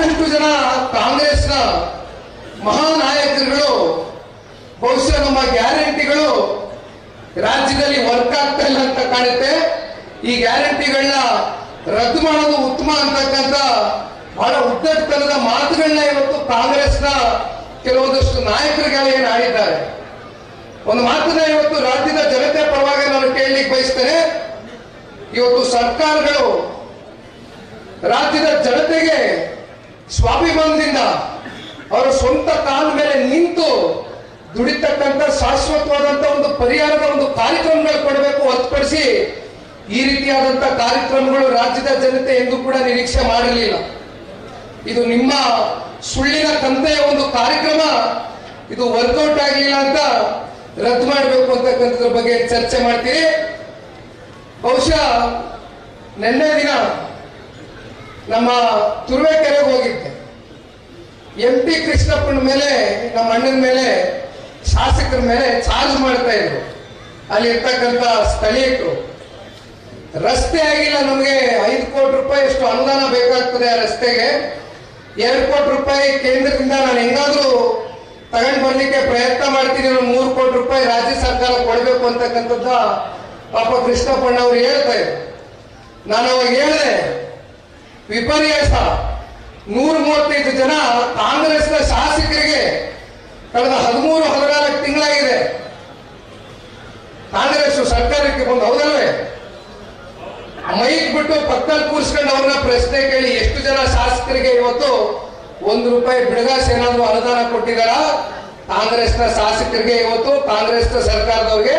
ಸಾಕಷ್ಟು ಜನ ಕಾಂಗ್ರೆಸ್ನ ಮಹಾನಾಯಕರುಗಳು ಬಹುಶಃ ನಮ್ಮ ಗ್ಯಾರಂಟಿಗಳು ರಾಜ್ಯದಲ್ಲಿ ವರ್ಕ್ ಆಗ್ತಾ ಇಲ್ಲ ಅಂತ ಕಾಣುತ್ತೆ. ಈ ಗ್ಯಾರಂಟಿಗಳನ್ನ ರದ್ದು ಮಾಡೋದು ಉತ್ತಮ ಅಂತಕ್ಕಂಥ ಬಹಳ ಉದ್ದಟತನದ ಮಾತುಗಳನ್ನ ಇವತ್ತು ಕಾಂಗ್ರೆಸ್ನ ಕೆಲವೊಂದಷ್ಟು ನಾಯಕರುಗಳು ಏನು ಆಡಿದ್ದಾರೆ. ಒಂದು ಮಾತನ್ನ ಇವತ್ತು ರಾಜ್ಯದ ಜನತೆ ಪರವಾಗಿ ನಾನು ಕೇಳಲಿಕ್ಕೆ ಬಯಸ್ತೇನೆ. ಇವತ್ತು ಸರ್ಕಾರಗಳು ರಾಜ್ಯದ ಜನತೆಗೆ ಸ್ವಾಭಿಮಾನದಿಂದ ಅವರ ಸ್ವಂತ ಕಾಲ ಮೇಲೆ ನಿಂತು ದುಡಿತಕ್ಕಂಥ ಶಾಶ್ವತವಾದಂತ ಒಂದು ಪರಿಹಾರದ ಒಂದು ಕಾರ್ಯಕ್ರಮಗಳು ಕೊಡಬೇಕು ಹೊರತುಪಡಿಸಿ ಈ ರೀತಿಯಾದಂತ ಕಾರ್ಯಕ್ರಮಗಳು ರಾಜ್ಯದ ಜನತೆ ಎಂದು ಕೂಡ ನಿರೀಕ್ಷೆ ಮಾಡಿರಲಿಲ್ಲ. ಇದು ನಿಮ್ಮ ಸುಳ್ಳಿನ ಕಂತೆಯ ಒಂದು ಕಾರ್ಯಕ್ರಮ, ಇದು ವರ್ಕೌಟ್ ಆಗಲಿಲ್ಲ ಅಂತ ರದ್ದು ಮಾಡಬೇಕು ಅಂತಕ್ಕಂಥದ್ರ ಬಗ್ಗೆ ಚರ್ಚೆ ಮಾಡ್ತೀರಿ. ಬಹುಶಃ ನಿನ್ನೆ ದಿನ ನಮ್ಮ ತುರುವೇಕೆರೆಗೆ ಹೋಗಿದ್ದೆ. MP ಕೃಷ್ಣಪ್ಪನ ಮೇಲೆ, ನಮ್ಮ ಅಣ್ಣನ ಮೇಲೆ, ಶಾಸಕರ ಮೇಲೆ ಚಾರ್ಜ್ ಮಾಡ್ತಾ ಇದ್ರು ಅಲ್ಲಿ ಇರ್ತಕ್ಕಂಥ ಸ್ಥಳೀಯರು. ರಸ್ತೆ ಆಗಿಲ್ಲ, ನಮಗೆ 5 ಕೋಟಿ ರೂಪಾಯಿ ಅಷ್ಟು ಅನುದಾನ ಬೇಕಾಗ್ತದೆ ಆ ರಸ್ತೆಗೆ. 2 ಕೋಟಿ ರೂಪಾಯಿ ಕೇಂದ್ರದಿಂದ ನಾನು ಹೆಂಗಾದ್ರೂ ತಗೊಂಡು ಬರ್ಲಿಕ್ಕೆ ಪ್ರಯತ್ನ ಮಾಡ್ತೀನಿ, 3 ಕೋಟಿ ರೂಪಾಯಿ ರಾಜ್ಯ ಸರ್ಕಾರ ಕೊಡಬೇಕು ಅಂತಕ್ಕಂಥದ್ದ ಪಾಪ ಕೃಷ್ಣಪ್ಪಣ್ಣ ಅವರು ಹೇಳ್ತಾ ಇದ್ರು. ನಾನು ಅವಾಗ ಹೇಳಿದೆ, ವಿಪರ್ಯಾಸ, 135 ಜನ ಕಾಂಗ್ರೆಸ್ನ ಶಾಸಕರಿಗೆ ಕಳೆದ 13-14 ತಿಂಗಳಾಗಿದೆ ಕಾಂಗ್ರೆಸ್ ಸರ್ಕಾರಕ್ಕೆ ಬಂದು, ಹೌದಲ್ವೇ? ಮೈಕ್ ಬಿಟ್ಟು ಪಕ್ಕದಲ್ಲಿ ಕೂರಿಸ್ಕೊಂಡು ಅವ್ರನ್ನ ಪ್ರಶ್ನೆ ಕೇಳಿ, ಎಷ್ಟು ಜನ ಶಾಸಕರಿಗೆ ಇವತ್ತು 1 ರೂಪಾಯಿ ಬಿಡುಗಾಸ ಏನಾದ್ರು ಅನುದಾನ ಕೊಟ್ಟಿದಾರ? ಕಾಂಗ್ರೆಸ್ನ ಶಾಸಕರಿಗೆ ಇವತ್ತು ಕಾಂಗ್ರೆಸ್ನ ಸರ್ಕಾರದವ್ರಿಗೆ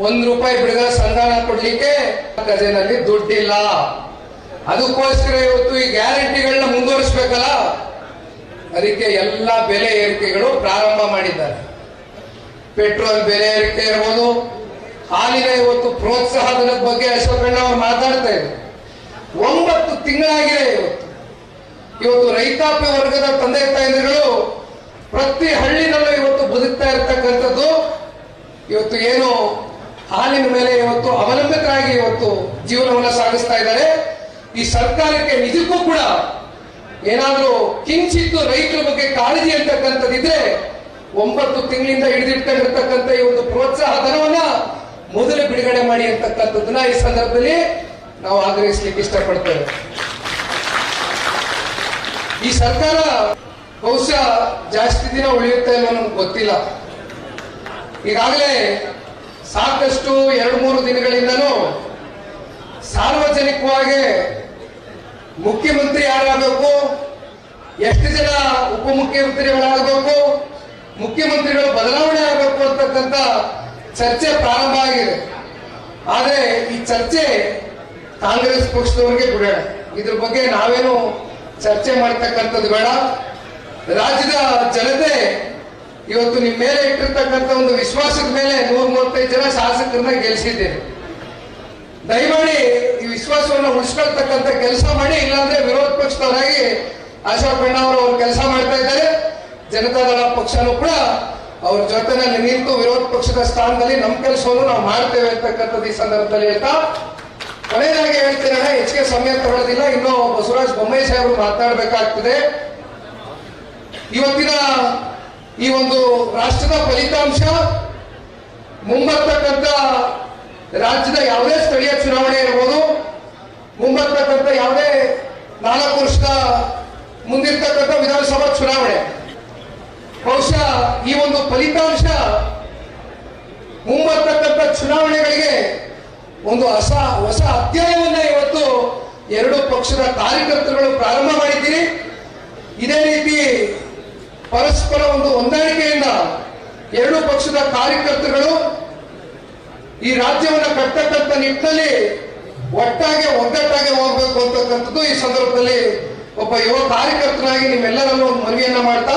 1 ರೂಪಾಯಿ ಬಿಡುಗಾಸ ಅನುದಾನ ಕೊಡ್ಲಿಕ್ಕೆ ಖಜಾನೆಯಲ್ಲಿ ದುಡ್ಡಿಲ್ಲ. ಅದಕ್ಕೋಸ್ಕರ ಇವತ್ತು ಈ ಗ್ಯಾರಂಟಿಗಳನ್ನ ಮುಂದುವರಿಸಬೇಕಲ್ಲ, ಅದಕ್ಕೆ ಎಲ್ಲ ಬೆಲೆ ಏರಿಕೆಗಳು ಪ್ರಾರಂಭ ಮಾಡಿದ್ದಾರೆ. ಪೆಟ್ರೋಲ್ ಬೆಲೆ ಏರಿಕೆ ಇರ್ಬೋದು, ಹಾಲಿನ ಇವತ್ತು ಪ್ರೋತ್ಸಾಹದ ಬಗ್ಗೆ ಅಶೋಕಣ್ಣ ಅವರು ಮಾತಾಡ್ತಾ ಇದ್ರು. 9 ತಿಂಗಳಾಗಿದೆ ಇವತ್ತು ರೈತಾಪಿ ವರ್ಗದ ತಂದೆ ತಾಯಂದಿರುಗಳು ಪ್ರತಿ ಹಳ್ಳಿನಲ್ಲೂ ಇವತ್ತು ಬದುಕ್ತಾ ಇರ್ತಕ್ಕಂಥದ್ದು. ಇವತ್ತು ಏನು ಹಾಲಿನ ಮೇಲೆ ಇವತ್ತು ಅವಲಂಬಿತರಾಗಿ ಇವತ್ತು ಜೀವನವನ್ನು ಸಾಗಿಸ್ತಾ ಇದ್ದಾರೆ. ಈ ಸರ್ಕಾರಕ್ಕೆ ನಿಜಕ್ಕೂ ಕೂಡ ಏನಾದ್ರೂ ಕಿಂಚಿತ್ತು ರೈತರ ಬಗ್ಗೆ ಕಾಳಜಿ ಅಂತಕ್ಕಂಥದ್ದಿದ್ರೆ 9 ತಿಂಗಳಿಂದ ಹಿಡಿದಿಟ್ಕೊಂಡಿರ್ತಕ್ಕಂಥ ಈ ಒಂದು ಪ್ರೋತ್ಸಾಹ ಧನವನ್ನ ಮೊದಲು ಬಿಡುಗಡೆ ಮಾಡಿ ಅಂತಕ್ಕಂಥದ್ದನ್ನ ಈ ಸಂದರ್ಭದಲ್ಲಿ ನಾವು ಆಗ್ರಹಿಸಲಿಕ್ಕೆ ಇಷ್ಟಪಡ್ತೇವೆ. ಈ ಸರ್ಕಾರ ಬಹುಶಃ ಜಾಸ್ತಿ ದಿನ ಉಳಿಯುತ್ತೆ ಅನ್ನೋ ನಮ್ಗೆ ಗೊತ್ತಿಲ್ಲ. ಈಗಾಗಲೇ ಸಾಕಷ್ಟು 2-3 ದಿನಗಳಿಂದನೂ ಸಾರ್ವಜನಿಕವಾಗಿ ಮುಖ್ಯಮಂತ್ರಿ ಯಾರಾಗಬೇಕು, ಎಷ್ಟು ಜನ ಉಪಮುಖ್ಯಮಂತ್ರಿಗಳಾಗಬೇಕು, ಮುಖ್ಯಮಂತ್ರಿಗಳು ಬದಲಾವಣೆ ಆಗಬೇಕು ಅಂತಕ್ಕಂಥ ಚರ್ಚೆ ಪ್ರಾರಂಭ ಆಗಿದೆ. ಆದರೆ ಈ ಚರ್ಚೆ ಕಾಂಗ್ರೆಸ್ ಪಕ್ಷದವರಿಗೆ ಬಿಡೋಣ, ಇದ್ರ ಬಗ್ಗೆ ನಾವೇನು ಚರ್ಚೆ ಮಾಡ್ತಕ್ಕಂಥದ್ದು ಬೇಡ. ರಾಜ್ಯದ ಜನತೆ ಇವತ್ತು ನಿಮ್ಮ ಮೇಲೆ ಇಟ್ಟಿರ್ತಕ್ಕಂಥ ಒಂದು ವಿಶ್ವಾಸದ ಮೇಲೆ 135 ಜನ ಶಾಸಕರನ್ನ ಗೆಲ್ಲಿಸಿದ್ದೇವೆ. ದಯಮಾಡಿ ಈ ವಿಶ್ವಾಸವನ್ನು ಉಳಿಸ್ಕೊಳ್ತಕ್ಕಂಥ ಕೆಲಸ ಮಾಡಿ, ಇಲ್ಲಾಂದ್ರೆ ವಿರೋಧ ಪಕ್ಷದವರಾಗಿ ಅಶೋಕಣ್ಣ ಅವರು ಕೆಲಸ ಮಾಡ್ತಾ ಇದ್ದಾರೆ. ಜನತಾದಳ ಪಕ್ಷನೂ ಕೂಡ ಅವ್ರ ಜೊತೆನಲ್ಲಿ ನಿಂತು ವಿರೋಧ ಪಕ್ಷದ ಸ್ಥಾನದಲ್ಲಿ ನಮ್ಮ ಕೆಲಸವನ್ನು ನಾವು ಮಾಡ್ತೇವೆ ಅಂತಕ್ಕಂಥದ್ದು ಈ ಸಂದರ್ಭದಲ್ಲಿ ಹೇಳ್ತಾ ಕೊನೆಯದಾಗಿ ಹೇಳ್ತೇನೆ. ಹೆಚ್ಚಿಗೆ ಸಮಯ ತಗೊಳ್ಳೋದಿಲ್ಲ, ಇನ್ನು ಬಸವರಾಜ ಬೊಮ್ಮಾಯಿ ಸಾಹೇಬರು ಮಾತನಾಡಬೇಕಾಗ್ತದೆ. ಇವತ್ತಿನ ಈ ಒಂದು ರಾಷ್ಟ್ರದ ಫಲಿತಾಂಶ ಮುಂಬರ್ತಕ್ಕಂಥ ರಾಜ್ಯದ ಯಾವುದೇ ಸ್ಥಳೀಯ ಚುನಾವಣೆ ಇರ್ಬೋದು, ಮುಂಬರ್ತಕ್ಕಂಥ ಯಾವುದೇ 4 ವರ್ಷದ ಮುಂದಿರ್ತಕ್ಕಂಥ ವಿಧಾನಸಭಾ ಚುನಾವಣೆ, ಬಹುಶಃ ಈ ಒಂದು ಫಲಿತಾಂಶ ಮುಂಬರ್ತಕ್ಕಂಥ ಚುನಾವಣೆಗಳಿಗೆ ಒಂದು ಹೊಸ ಅಧ್ಯಾಯವನ್ನ ಇವತ್ತು 2 ಪಕ್ಷದ ಕಾರ್ಯಕರ್ತರುಗಳು ಪ್ರಾರಂಭ ಮಾಡಿದ್ದೀರಿ. ಇದೇ ರೀತಿ ಪರಸ್ಪರ ಒಂದು ಹೊಂದಾಣಿಕೆಯಿಂದ 2 ಪಕ್ಷದ ಕಾರ್ಯಕರ್ತರುಗಳು ಈ ರಾಜ್ಯವನ್ನು ಕಟ್ಟತಕ್ಕಂಥ ನಿಟ್ಟಿನಲ್ಲಿ ಒಗ್ಗಟ್ಟಾಗಿ ಹೋಗ್ಬೇಕು ಅಂತಕ್ಕಂಥದ್ದು ಈ ಸಂದರ್ಭದಲ್ಲಿ ಒಬ್ಬ ಯುವ ಕಾರ್ಯಕರ್ತನಾಗಿ ನಿಮ್ಮೆಲ್ಲರಲ್ಲೂ ಒಂದು ಮನವಿಯನ್ನ ಮಾಡ್ತಾ